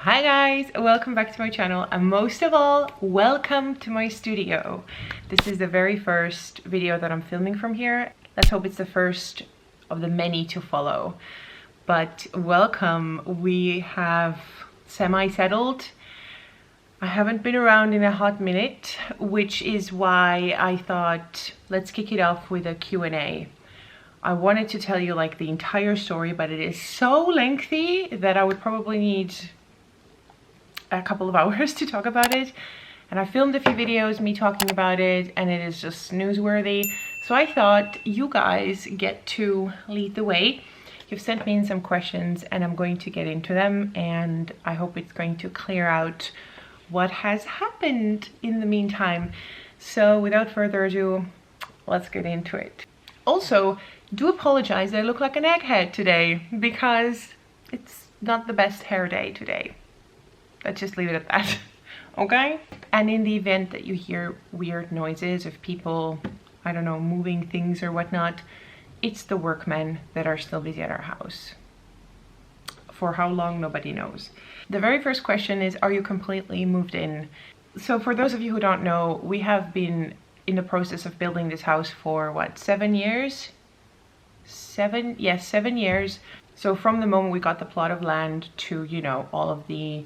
Hi guys, welcome back to my channel, and most of all, welcome to my studio. This is the very first video that I'm filming from here. Let's hope it's the first of the many to follow. But welcome, we have semi-settled. I haven't been around in a hot minute, which is why I thought let's kick it off with a Q&A. I wanted to tell you like the entire story, but it is so lengthy that I would probably need a couple of hours to talk about it. And I filmed a few videos me talking about it, and it is just newsworthy. So I thought you guys get to lead the way. You've sent me in some questions and I'm going to get into them, and I hope it's going to clear out what has happened in the meantime. So without further ado, let's get into it. Also, do apologize that I look like an egghead today because it's not the best hair day today. Let's just leave it at that. Okay? And in the event that you hear weird noises of people, I don't know, moving things or whatnot, it's the workmen that are still busy at our house. For how long, nobody knows. The very first question is, are you completely moved in? So for those of you who don't know, we have been in the process of building this house for what, 7 years? 7 years. So from the moment we got the plot of land to, you know, all of the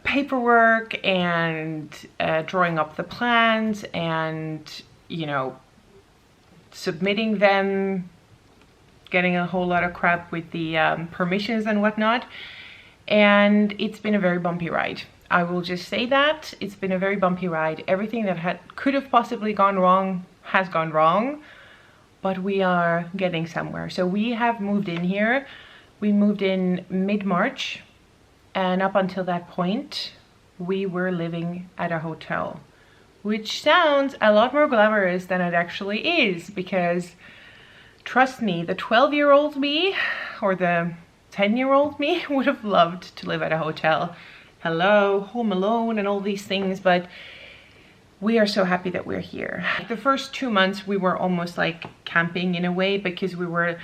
paperwork and drawing up the plans and, you know, submitting them, getting a whole lot of crap with the permissions and whatnot. And it's been a very bumpy ride. I will just say that it's been a very bumpy ride. Everything that could have possibly gone wrong has gone wrong, but we are getting somewhere. So we have moved in here. We moved in mid-March, and up until that point, we were living at a hotel, which sounds a lot more glamorous than it actually is, because trust me, the 12-year-old me or the 10-year-old me would have loved to live at a hotel. Hello, Home Alone and all these things, but we are so happy that we're here. The first 2 months we were almost like camping in a way, because we were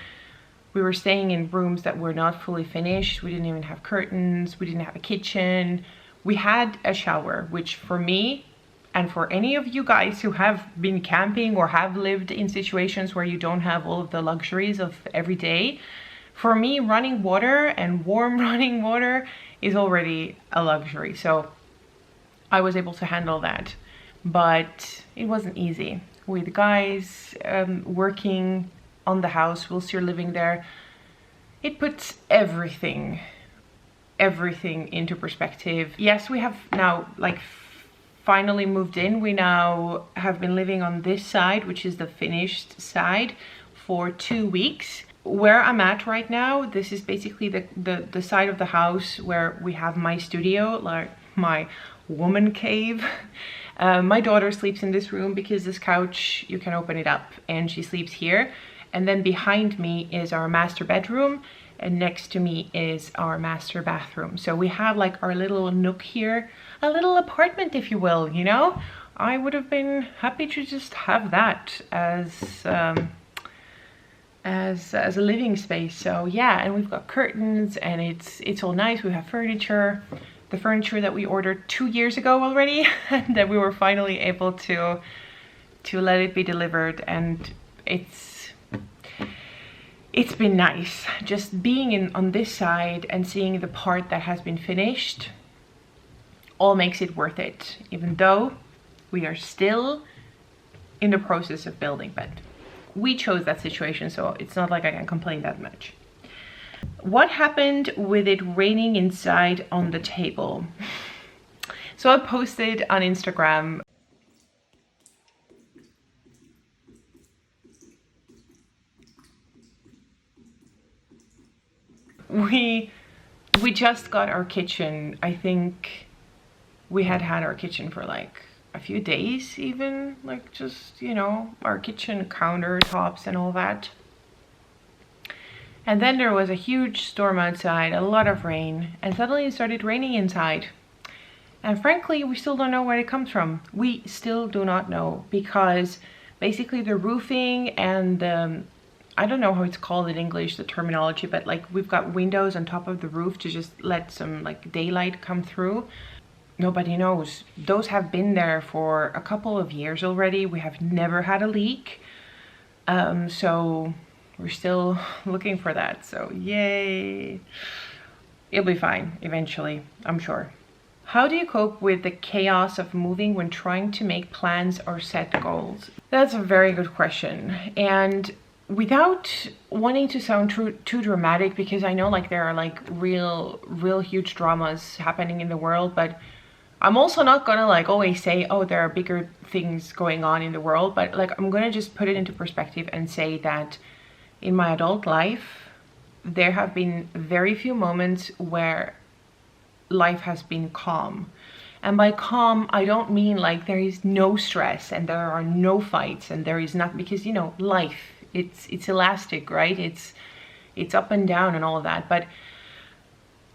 staying in rooms that were not fully finished. We didn't even have curtains, we didn't have a kitchen. We had a shower, which for me, and for any of you guys who have been camping or have lived in situations where you don't have all of the luxuries of every day, for me, running water and warm running water is already a luxury. So I was able to handle that, but it wasn't easy. With guys working on the house whilst you're living there, it puts everything into perspective. Yes, we have now like finally moved in. We now have been living on this side, which is the finished side, for 2 weeks. Where I'm at right now, this is basically the side of the house where we have my studio, like my woman cave. My daughter sleeps in this room because this couch, you can open it up, and she sleeps here. And then behind me is our master bedroom, and next to me is our master bathroom. So we have like our little nook here, a little apartment, if you will, you know? I would have been happy to just have that as a living space. So yeah, and we've got curtains, and it's all nice. We have furniture, the furniture that we ordered 2 years ago already, and that we were finally able to let it be delivered. And it's been nice just being on this side and seeing the part that has been finished. All makes it worth it, even though we are still in the process of building, but we chose that situation, so it's not like I can complain that much. What happened with it raining inside on the table? So I posted on Instagram. We just got our kitchen. I think we had our kitchen for like a few days, even, like, just, you know, our kitchen countertops and all that. And then there was a huge storm outside, a lot of rain, and suddenly it started raining inside. And frankly, we still don't know where it comes from. We still do not know, because basically the roofing and I don't know how it's called in English, the terminology, but like we've got windows on top of the roof to just let some like daylight come through. Nobody knows. Those have been there for a couple of years already. We have never had a leak. So we're still looking for that. So yay. It'll be fine eventually, I'm sure. How do you cope with the chaos of moving when trying to make plans or set goals? That's a very good question. And without wanting to sound too dramatic, because I know like there are like real huge dramas happening in the world, but I'm also not gonna like always say, oh, there are bigger things going on in the world, but like I'm gonna just put it into perspective and say that in my adult life, there have been very few moments where life has been calm. And by calm, I don't mean like there is no stress and there are no fights and there is not, because you know, life, it's elastic, right? It's up and down and all of that. But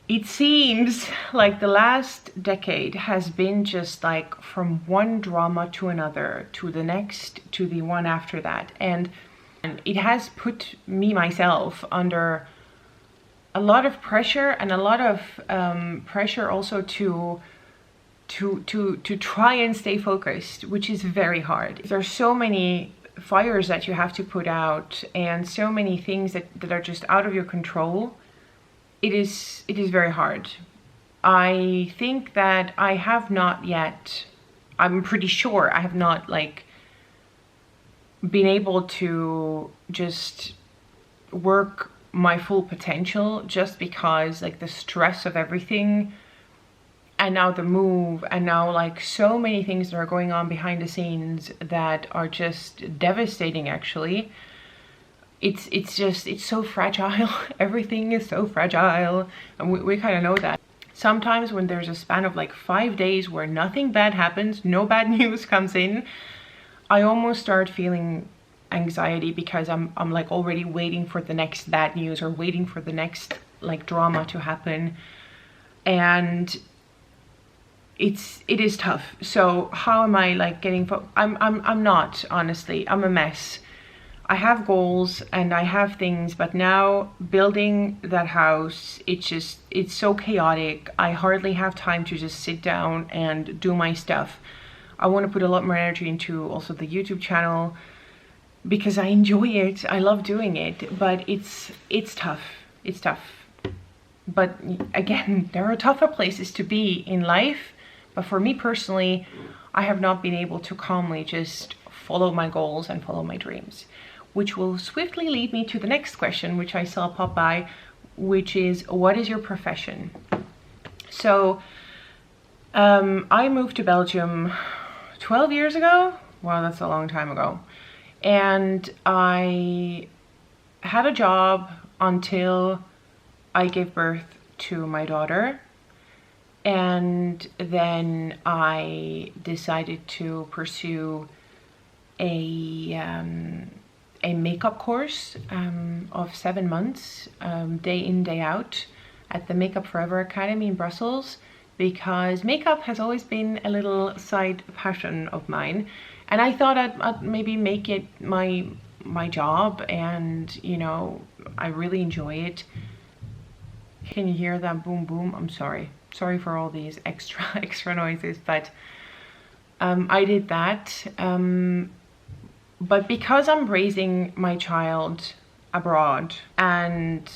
it seems like the last decade has been just like from one drama to another, to the next, to the one after that. And it has put me, myself, under a lot of pressure, and a lot of pressure also to try and stay focused, which is very hard. There's so many fires that you have to put out and so many things that are just out of your control. It is very hard. I think that I have not yet, I'm pretty sure I have not like been able to just work my full potential, just because like the stress of everything, and now the move, and now like so many things that are going on behind the scenes that are just devastating actually. It's so fragile. Everything is so fragile, and we kind of know that. Sometimes when there's a span of like 5 days where nothing bad happens, no bad news comes in, I almost start feeling anxiety, because I'm like already waiting for the next bad news or waiting for the next like drama to happen. And it is tough. So how am I like getting I'm not, honestly, I'm a mess. I have goals and I have things, but now building that house, it's so chaotic. I hardly have time to just sit down and do my stuff. I want to put a lot more energy into also the YouTube channel, because I enjoy it. I love doing it, but it's tough. It's tough. But again, there are tougher places to be in life. But for me personally, I have not been able to calmly just follow my goals and follow my dreams, which will swiftly lead me to the next question, which I saw pop by, which is, what is your profession? So I moved to Belgium 12 years ago. Wow, that's a long time ago. And I had a job until I gave birth to my daughter. And then I decided to pursue a makeup course of 7 months, day in, day out, at the Makeup Forever Academy in Brussels, because makeup has always been a little side passion of mine. And I thought I'd maybe make it my job, and you know, I really enjoy it. Can you hear that boom boom? I'm sorry for all these extra noises, but I did that. But because I'm raising my child abroad, and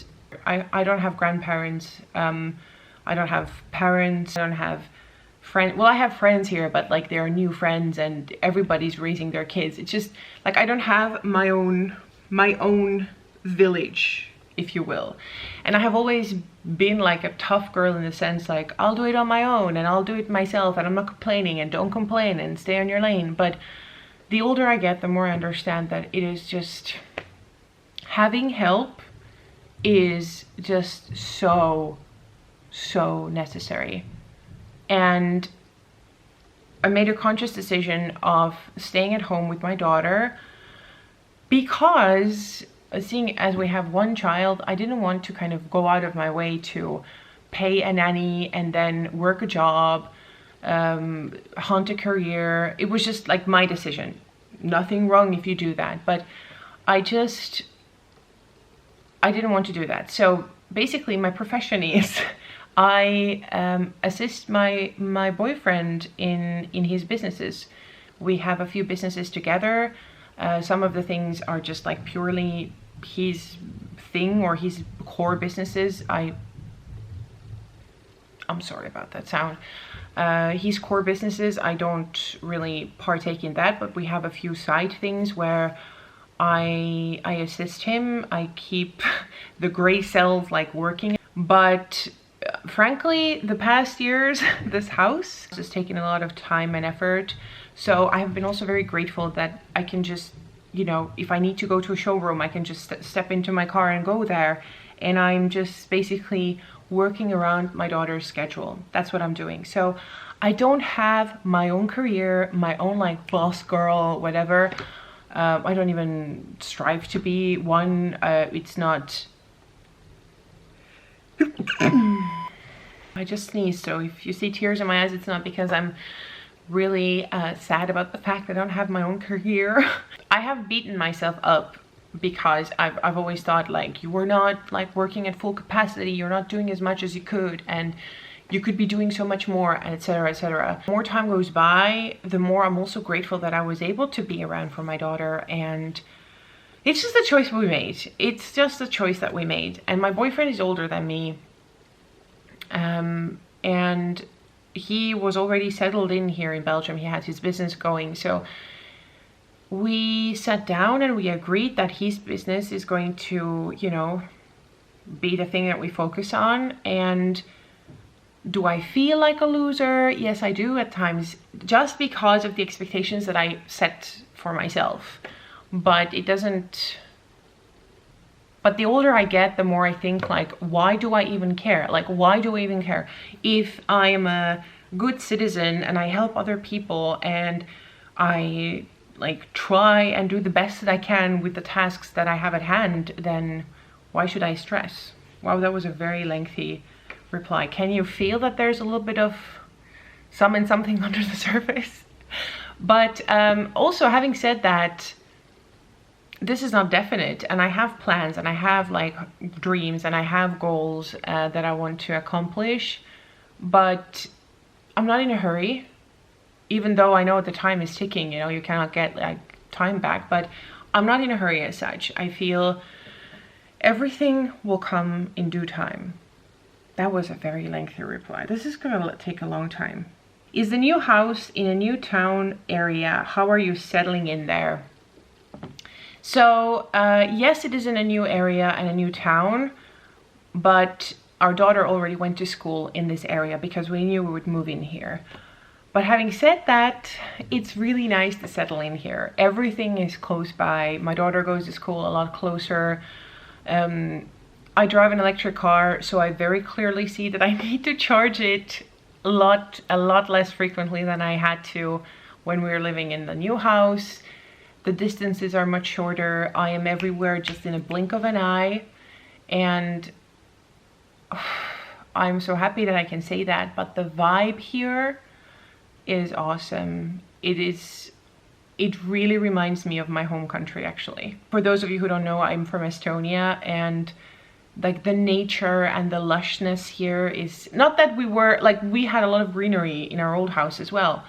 I don't have grandparents, I don't have parents, I don't have friends. Well, I have friends here, but like there are new friends and everybody's raising their kids. It's just like I don't have my own village, if you will. And I have always been like a tough girl in the sense like I'll do it on my own and I'll do it myself and I'm not complaining, and don't complain and stay on your lane. But the older I get, the more I understand that it is just, having help is just so necessary. And I made a conscious decision of staying at home with my daughter, because seeing as we have one child, I didn't want to kind of go out of my way to pay a nanny and then work a job, hunt a career. It was just like my decision. Nothing wrong if you do that, but I just I didn't want to do that. So basically my profession is I assist my boyfriend in his businesses. We have a few businesses together. Some of the things are just like purely his thing or his core businesses. I'm sorry about that sound. His core businesses, I don't really partake in that, but we have a few side things where I assist him. I keep the gray cells like working. But frankly, the past years, this house has taken a lot of time and effort. So I have been also very grateful that I can just, you know, if I need to go to a showroom, I can just step into my car and go there. And I'm just basically working around my daughter's schedule. That's what I'm doing. So I don't have my own career, my own like boss girl, whatever. I don't even strive to be one. It's not... I just sneezed, so if you see tears in my eyes, it's not because I'm really sad about the fact that I don't have my own career. I have beaten myself up because I've always thought like you were not like working at full capacity, you're not doing as much as you could, and you could be doing so much more, and etc, etc. The more time goes by, the more I'm also grateful that I was able to be around for my daughter. And it's just a choice we made. It's just a choice that we made. And my boyfriend is older than me, and he was already settled in here in Belgium. He had his business going, so we sat down and we agreed that his business is going to, you know, be the thing that we focus on. And do I feel like a loser? Yes, I do at times, just because of the expectations that I set for myself. But it doesn't... But the older I get, the more I think like, why do I even care? Like, why do I even care? If I am a good citizen and I help other people and I like try and do the best that I can with the tasks that I have at hand, then why should I stress? Wow, that was a very lengthy reply. Can you feel that there's a little bit of something under the surface? But also, having said that, this is not definite, and I have plans and I have like dreams and I have goals that I want to accomplish, but I'm not in a hurry, even though I know the time is ticking. You know, you cannot get like time back, but I'm not in a hurry as such. I feel everything will come in due time. That was a very lengthy reply. This is gonna take a long time. Is the new house in a new town area? How are you settling in there? So yes, it is in a new area and a new town, but our daughter already went to school in this area because we knew we would move in here. But having said that, it's really nice to settle in here. Everything is close by. My daughter goes to school a lot closer. I drive an electric car, so I very clearly see that I need to charge it a lot less frequently than I had to when we were living in the new house. The distances are much shorter. I am everywhere just in a blink of an eye, and I'm so happy that I can say that. But the vibe here is awesome. It really reminds me of my home country, actually. For those of you who don't know, I'm from Estonia, and like the nature and the lushness here is not that we had a lot of greenery in our old house as well,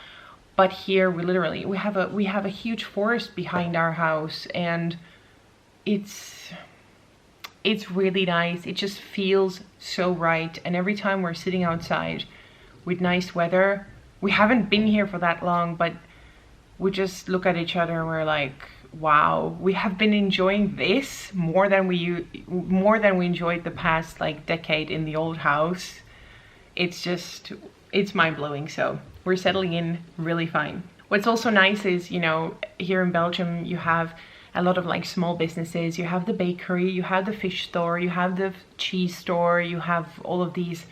but here we have a huge forest behind our house, and it's really nice. It just feels so right. And every time we're sitting outside with nice weather, we haven't been here for that long, but we just look at each other and we're like, wow, we have been enjoying this more than we enjoyed the past like decade in the old house. It's mind-blowing. So we're settling in really fine. What's also nice is, you know, here in Belgium you have a lot of like small businesses. You have the bakery, you have the fish store, you have the cheese store, you have all of these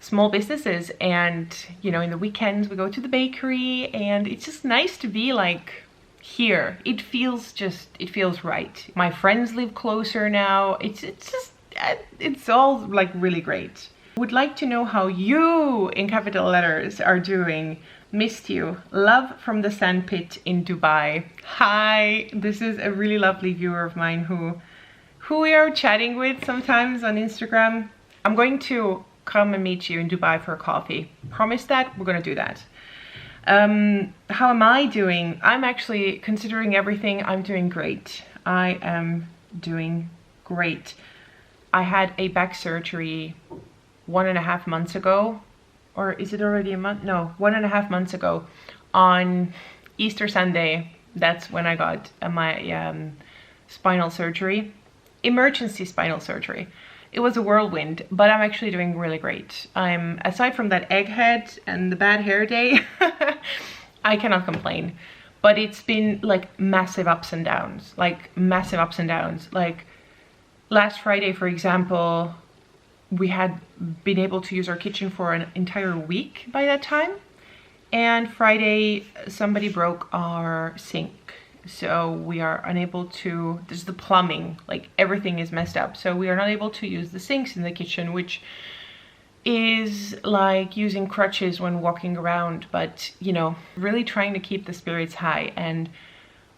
small businesses. And you know, in the weekends we go to the bakery, and it's just nice to be like here. It feels right. My friends live closer now. It's all like really great. Would like to know how you, in capital letters, are doing. Missed you. Love from the sandpit in Dubai. Hi, this is a really lovely viewer of mine who who we are chatting with sometimes on Instagram. I'm going to come and meet you in Dubai for a coffee. Promise that. We're going to do that. How am I doing? I'm actually, considering everything, I'm doing great. I am doing great. I had a back surgery 1.5 months ago, or is it already a month? No, 1.5 months ago on Easter Sunday. That's when I got my spinal surgery, emergency spinal surgery. It was a whirlwind, but I'm actually doing really great. I'm, aside from that egghead and the bad hair day, I cannot complain. But it's been like massive ups and downs, like massive ups and downs. Like last Friday, for example, we had been able to use our kitchen for an entire week by that time. And Friday, somebody broke our sink. So we are unable to, there's the plumbing, like everything is messed up. So we are not able to use the sinks in the kitchen, which is like using crutches when walking around. But, you know, really trying to keep the spirits high. And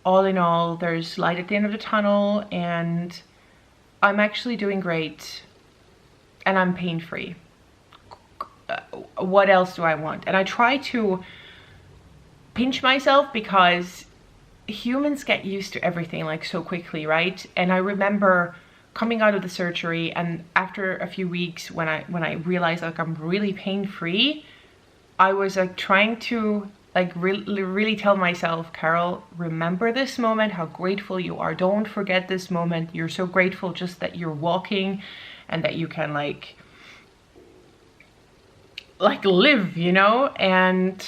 all in all, there's light at the end of the tunnel and I'm actually doing great and I'm pain-free. What else do I want? And I try to pinch myself because humans get used to everything like so quickly, right? And I remember coming out of the surgery and after a few weeks when I realized like I'm really pain-free, I was like trying to like really tell myself, Carol, remember this moment, how grateful you are. Don't forget this moment. You're so grateful just that you're walking and that you can like live, you know, and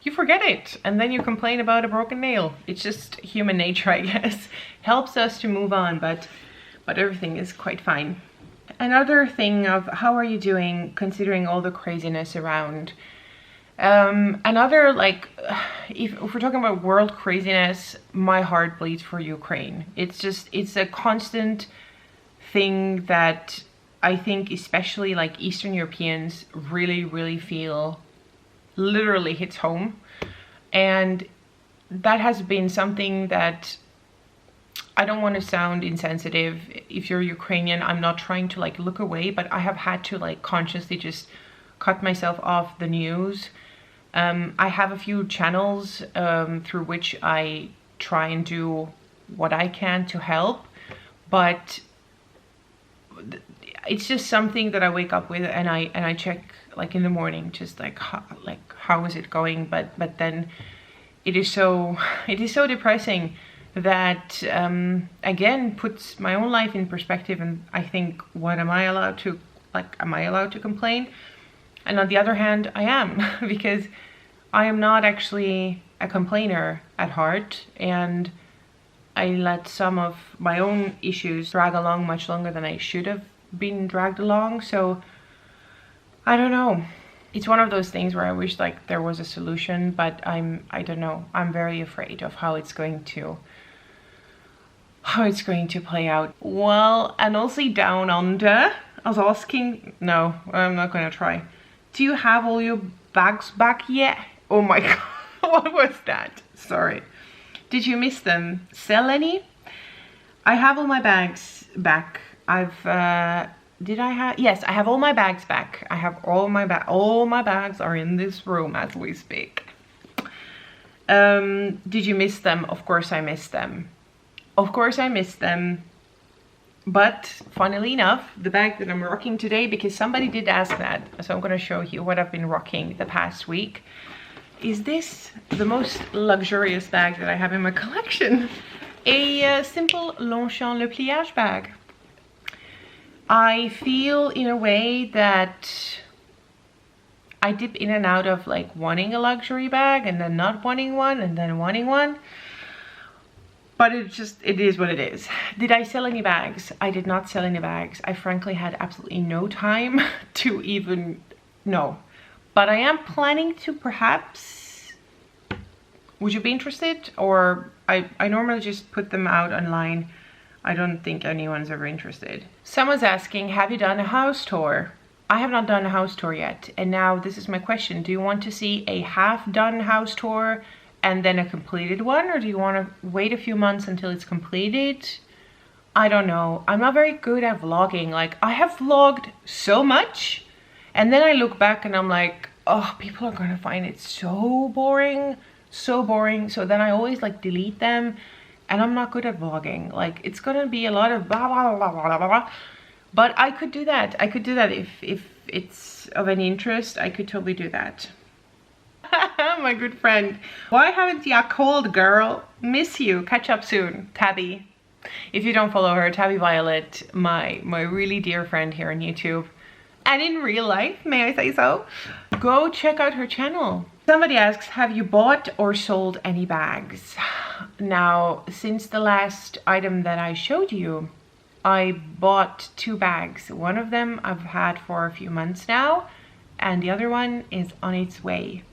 you forget it and then you complain about a broken nail. It's just human nature, I guess. Helps us to move on, but everything is quite fine. Another thing of how are you doing considering all the craziness around? Another, like, if we're talking about world craziness, my heart bleeds for Ukraine. It's just, it's a constant thing that I think especially like Eastern Europeans really feel literally hits home. And that has been something that I don't want to sound insensitive. If you're Ukrainian, I'm not trying to like look away, but I have had to like consciously just cut myself off the news. I have a few channels through which I try and do what I can to help, but it's just something that I wake up with and I check like in the morning, just like how is it going? But then it is so depressing that again puts my own life in perspective, and I think, what am I allowed to, like, am I allowed to complain? And on the other hand, I am, because I am not actually a complainer at heart, and I let some of my own issues drag along much longer than I should have been dragged along. So I don't know. It's one of those things where I wish like there was a solution, but I don't know. I'm very afraid of how it's going to play out. Well, and also down under, I was asking, no, I'm not going to try. Do you have all your bags back yet? Oh my God, what was that? Sorry. Did you miss them? Sell any? I have all my bags back. Yes, I have all my bags back. I have all my bags are in this room as we speak. Did you miss them? Of course I missed them. Of course I missed them. But funnily enough, the bag that I'm rocking today, because somebody did ask that, so I'm going to show you what I've been rocking the past week. Is this the most luxurious bag that I have in my collection? A simple Longchamp Le Pliage bag. I feel in a way that I dip in and out of like wanting a luxury bag and then not wanting one and then wanting one. But it is what it is. Did I sell any bags? I did not sell any bags. I frankly had absolutely no time to even know. But I am planning to perhaps. Would you be interested? Or I normally just put them out online. I don't think anyone's ever interested. Someone's asking, have you done a house tour? I have not done a house tour yet. And now this is my question. Do you want to see a half-done house tour and then a completed one? Or do you want to wait a few months until it's completed? I don't know. I'm not very good at vlogging. Like, I have vlogged so much, and then I look back and I'm like, oh, people are gonna find it so boring, so boring. So then I always like delete them, and I'm not good at vlogging. Like, it's gonna be a lot of blah blah blah blah blah blah. But I could do that. I could do that if it's of any interest. I could totally do that. My good friend. Why haven't you called, girl? Miss you. Catch up soon. Tabby. If you don't follow her, Tabby Violet, my really dear friend here on YouTube. And in real life, may I say so? Go check out her channel. Somebody asks, have you bought or sold any bags? Now, since the last item that I showed you, I bought 2 bags. One of them I've had for a few months now, and the other one is on its way.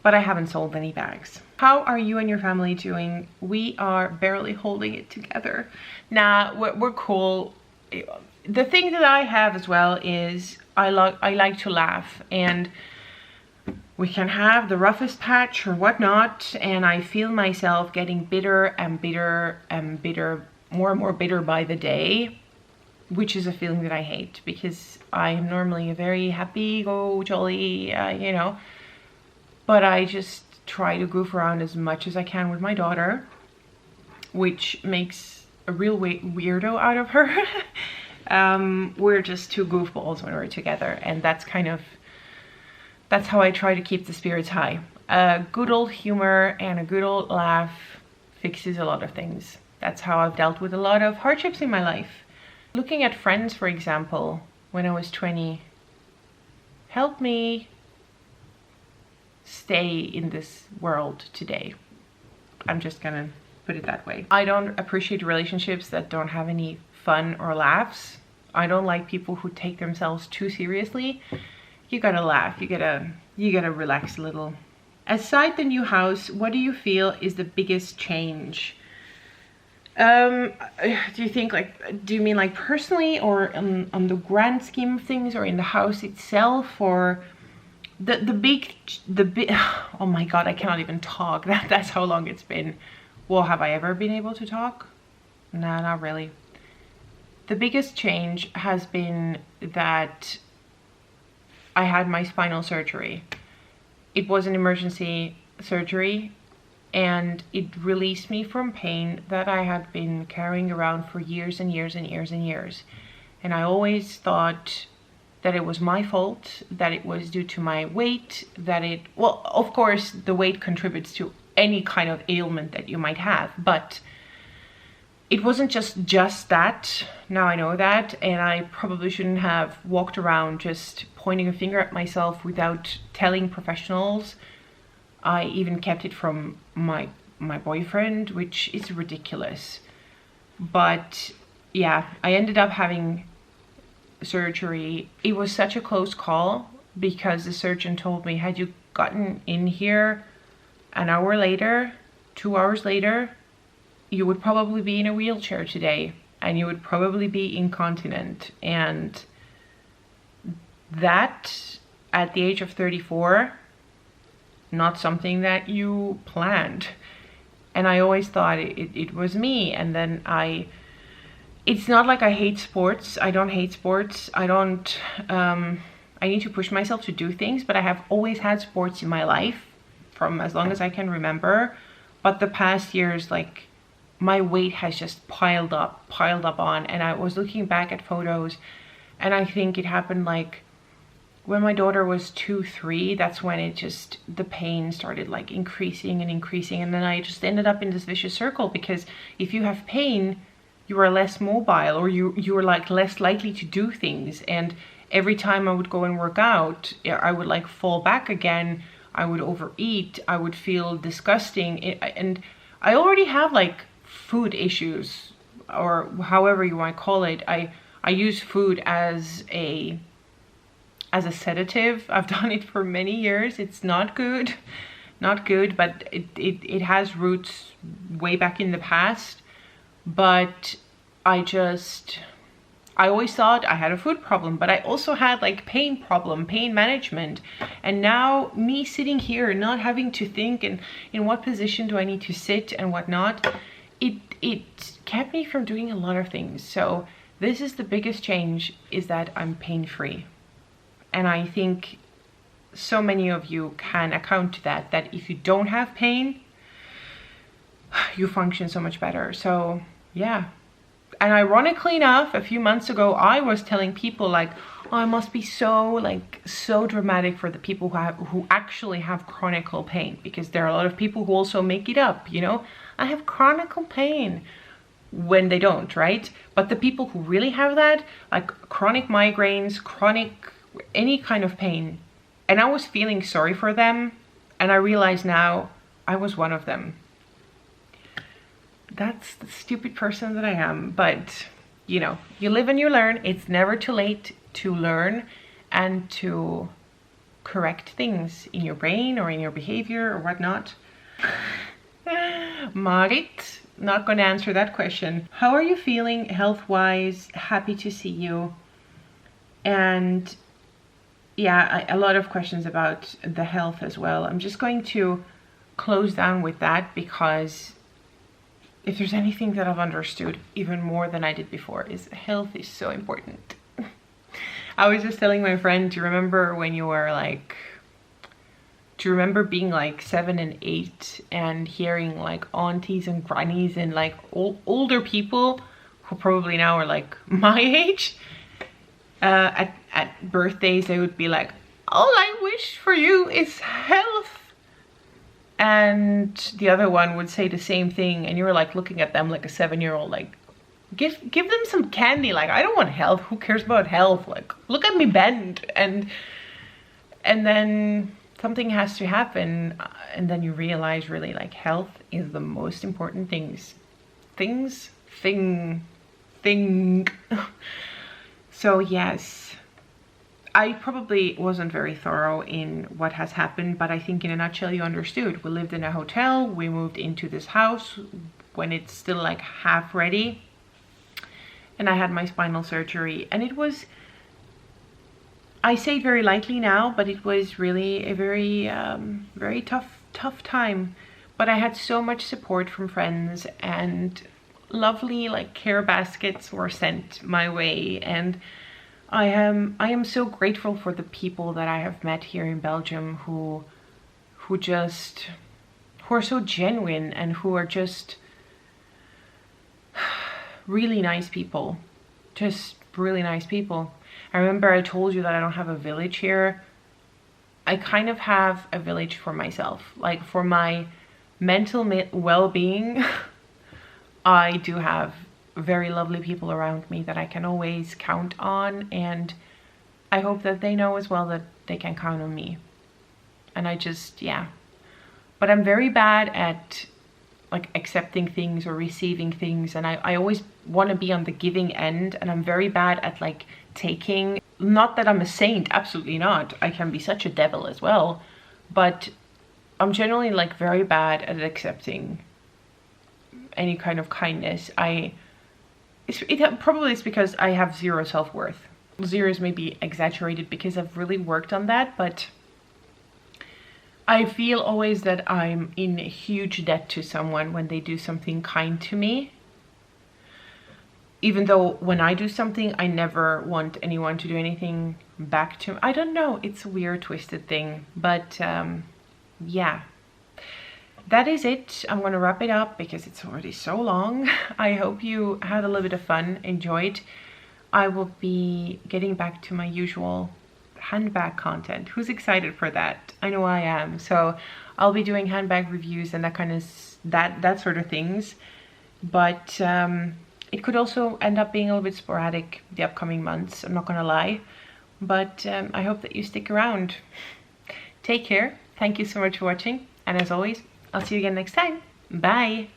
But I haven't sold any bags. How are you and your family doing? We are barely holding it together. Nah, we're cool. The thing that I have as well is I like to laugh, and we can have the roughest patch or whatnot, and I feel myself getting bitter and bitter and bitter, more and more bitter by the day, which is a feeling that I hate, because I am normally a very happy, go jolly, you know, but I just try to goof around as much as I can with my daughter, which makes a real weirdo out of her. We're just 2 goofballs when we're together, and that's how I try to keep the spirits high. A good old humor and a good old laugh fixes a lot of things. That's how I've dealt with a lot of hardships in my life. Looking at Friends, for example, when I was 20, helped me stay in this world today. I'm just gonna put it that way. I don't appreciate relationships that don't have any fun or laughs. I don't like people who take themselves too seriously. You gotta laugh, you gotta relax a little. Aside the new house, what do you feel is the biggest change? Do you think, like, do you mean like personally, or on the grand scheme of things, or in the house itself, or the big, oh my god, I cannot even talk. That's how long it's been. Well, have I ever been able to talk? Nah, not really. The biggest change has been that I had my spinal surgery. It was an emergency surgery, and it released me from pain that I had been carrying around for years and years and years and years. And I always thought that it was my fault, that it was due to my weight, well, of course, the weight contributes to any kind of ailment that you might have, but it wasn't just that. Now I know that, and I probably shouldn't have walked around just pointing a finger at myself without telling professionals. I even kept it from my boyfriend, which is ridiculous. But yeah, I ended up having surgery. It was such a close call, because the surgeon told me, had you gotten in here an hour later, 2 hours later, you would probably be in a wheelchair today, and you would probably be incontinent. And that, at the age of 34, not something that you planned. And I always thought it was me. And then it's not like I hate sports. I don't hate sports. I need to push myself to do things, but I have always had sports in my life from as long as I can remember. But the past years, like, my weight has just piled up on. And I was looking back at photos, and I think it happened like when my daughter was 2, 3, that's when the pain started like increasing and increasing. And then I just ended up in this vicious circle, because if you have pain, you are less mobile, or you are like less likely to do things. And every time I would go and work out, I would like fall back again. I would overeat. I would feel disgusting. And I already have like food issues, or however you want to call it. I use food as a sedative. I've done it for many years. It's not good, but it has roots way back in the past. But I always thought I had a food problem, but I also had like pain management. And now me sitting here, not having to think and in what position do I need to sit and whatnot, it kept me from doing a lot of things. So this is the biggest change, is that I'm pain-free. And I think so many of you can account to that, that if you don't have pain, you function so much better. So yeah. And ironically enough, a few months ago, I was telling people like, oh, I must be so dramatic for the people who actually have chronic pain, because there are a lot of people who also make it up, you know, I have chronic pain, when they don't, right? But the people who really have that, like chronic migraines, chronic any kind of pain, and I was feeling sorry for them, and I realize now I was one of them. That's the stupid person that I am. But you know, you live and you learn. It's never too late to learn and to correct things in your brain or in your behavior or whatnot. Marit, not going to answer that question. How are you feeling health-wise? Happy to see you. And yeah, a lot of questions about the health as well. I'm just going to close down with that, because if there's anything that I've understood even more than I did before, is health is so important. I was just telling my friend, do you remember when you were like, do you remember being like 7 and 8 and hearing like aunties and grannies and like older people who probably now are like my age, at birthdays they would be like, all I wish for you is health. And the other one would say the same thing, and you were like looking at them like a 7-year-old, like, give them some candy. Like, I don't want health. Who cares about health? Like, look at me bend. And then something has to happen, and then you realize really like health is the most important thing. So yes, I probably wasn't very thorough in what has happened, but I think in a nutshell you understood. We lived in a hotel, we moved into this house when it's still like half ready, and I had my spinal surgery, and it was, I say it very lightly now, but it was really a very tough time. But I had so much support from friends, and lovely like care baskets were sent my way, and I am so grateful for the people that I have met here in Belgium who are so genuine and who are just really nice people. Just really nice people. I remember I told you that I don't have a village here. I kind of have a village for myself. Like, for my mental well-being, I do have very lovely people around me that I can always count on, and I hope that they know as well that they can count on me. And I just, yeah. But I'm very bad at like accepting things or receiving things, and I always want to be on the giving end, and I'm very bad at like taking. Not that I'm a saint, absolutely not. I can be such a devil as well, but I'm generally like very bad at accepting any kind of kindness. It probably is because I have zero self-worth. Zero is maybe exaggerated because I've really worked on that, but I feel always that I'm in huge debt to someone when they do something kind to me. Even though when I do something, I never want anyone to do anything back to me. I don't know, it's a weird, twisted thing, but yeah. That is it. I'm going to wrap it up because it's already so long. I hope you had a little bit of fun, enjoyed. I will be getting back to my usual handbag content. Who's excited for that? I know I am. So I'll be doing handbag reviews and that kind of that sort of things. But it could also end up being a little bit sporadic the upcoming months. I'm not going to lie. But I hope that you stick around. Take care. Thank you so much for watching. And as always, I'll see you again next time. Bye.